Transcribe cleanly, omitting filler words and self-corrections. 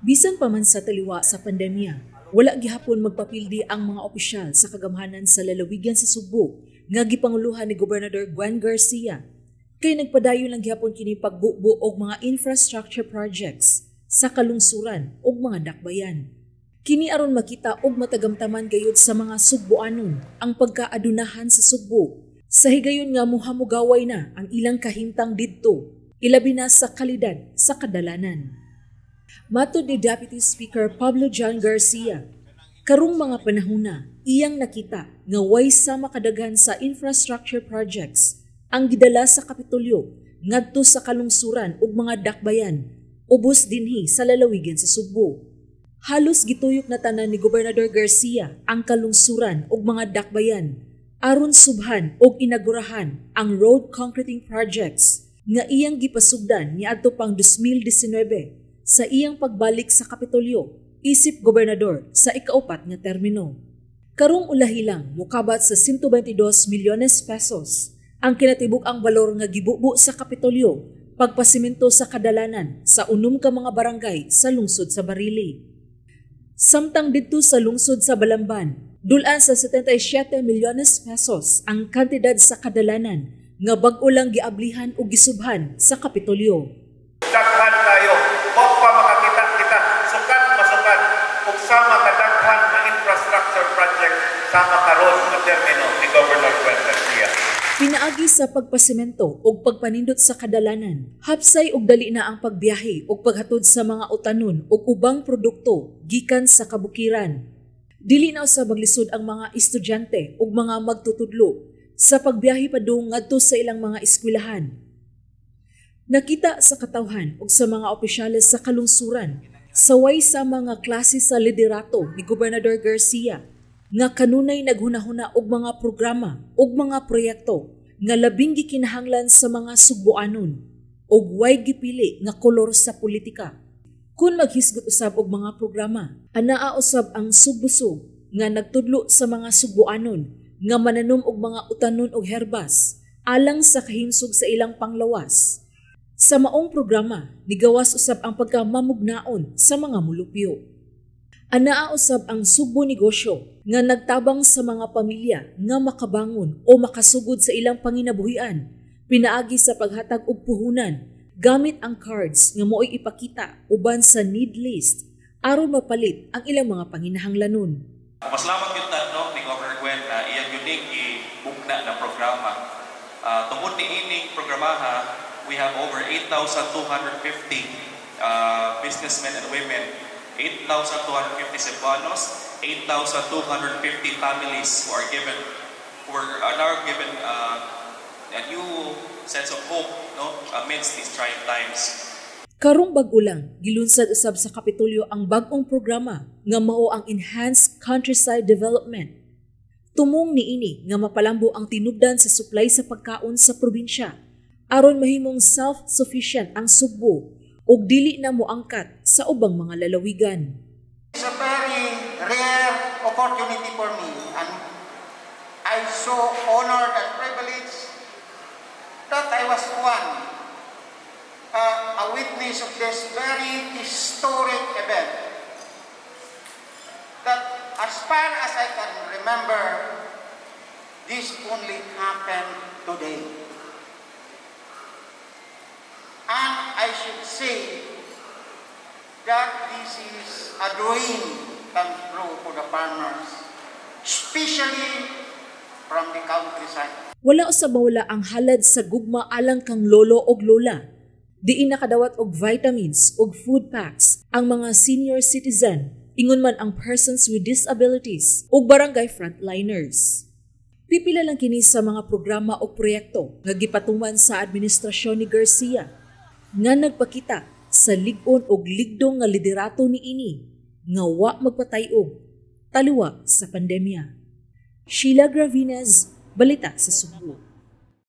Bisan pa man sa taliwa sa pandemya, wala gihapon magpapildi ang mga opisyal sa kagamhanan sa lalawigan sa Subo nga gipanguluhan ni Gobernador Gwen Garcia. Kay nagpadayon lang gihapon kini pagbuo og mga infrastructure projects sa kalungsuran ug mga dakbayan. Kini aron makita og matagamtaman gayud sa mga Sugboanon ang pagkaadunahan sa Sugbo. Sa higayon nga muhamugaway na ang ilang kahimtang didto, ilabi na sa kalidad sa kadalanan. Matod ni Deputy Speaker Pablo John Garcia, karong mga panahona, iyang nakita nga way sama kadaghan sa infrastructure projects ang gidala sa Kapitolyo ngadto sa kalungsuran ug mga dakbayan, ubos dinhi sa lalawigan sa Subo. Halos gituyok na tanan ni Gobernador Garcia ang kalungsuran ug mga dakbayan aron subhan ug inagurahan ang road concreting projects nga iyang gipasugdan niadto pang 2019 sa iyang pagbalik sa Kapitolyo, isip gobernador sa ikaupat nga termino. Karong ulahi lang mokabat sa 122 milyones pesos ang kinatibuk ang balor nga gibubo sa Kapitolyo pagpasimento sa kadalanan sa unom ka mga barangay sa lungsod sa Barili. Samtang didto sa lungsod sa Balamban, dulan sa 77 milyones pesos ang kantidad sa kadalanan nga bag-o lang giablihan ug gisubhan sa Kapitolyo. Daghan tayo, wa pa makakita kita, sukat masukat ug sama kadaghan nga infrastructure project sama karon nga termino ni Governor Gwen Garcia. Pinaagi sa pagpasimento ug pagpanindot sa kadalanan, hapsay ug dali na ang pagbiyahe ug paghatod sa mga utanon ug ubang produkto gikan sa kabukiran. Dili na usab maglisod ang mga estudyante ug mga magtutudlo sa pagbiyahe padung ngadto sa ilang mga eskwelahan. Nakita sa katawhan ug sa mga opisyales sa kalungsuran, saway sa mga klase sa liderato ni Gobernador Garcia nga kanunay naghunahuna og mga programa ug mga proyekto nga labing gikinahanglan sa mga Sugboanon ug way gipili nga kolor sa politika. Kung maghisgot usab og mga programa, anaa usab ang Sugbusog nga nagtudlo sa mga Sugboanon nga mananom og mga utanon ug herbas alang sa kahimsog sa ilang panglawas. Sa maong programa, nigawas usab ang pagkamamugnaon sa mga mulupyo. Anaa usab ang Sugbo Negosyo nga nagtabang sa mga pamilya nga makabangon o makasugod sa ilang panginabuhian, pinaagi sa paghatag og puhunan gamit ang cards nga mo'y ipakita uban sa need list aron mapalit ang ilang mga panginahanglanon. Masalamat yun ni Governor Gwen na iyang unique ibugna na programa. Tungod ni ining programaha, we have over 8,250 businessmen and women, 8,250 Cebuanos, 8,250 families who are now given a new sense of hope amidst these trying times. Karong bag-o lang, gilunsad usab sa Kapitolyo ang bag-ong programa nga mao ang Enhanced Countryside Development. Tumong niini nga mapalambo ang tinubdan sa supply sa pagkaon sa probinsya aron mahimong self-sufficient ang Sugbo ug dili na moangkat sa ubang mga lalawigan. It's a very rare opportunity for me and I so honored and privileged that I was a witness of this very historic event that as far as I can remember, this only happened today. And I should say that this is a dream come true for the farmers, especially from the countryside. Wala usab mawala ang halad sa gugma alang kang lolo og lola. Diin nakadawat og vitamins ug food packs ang mga senior citizen, ingon man ang persons with disabilities ug barangay frontliners. Pipila lang kini sa mga programa o proyekto nga gipatuman sa administrasyon ni Garcia nga nagpakita sa lig-on og ligdong nga liderato niini nga wa magpatayog taliwa sa pandemya. Sheila Gravinez, Balita sa Subo.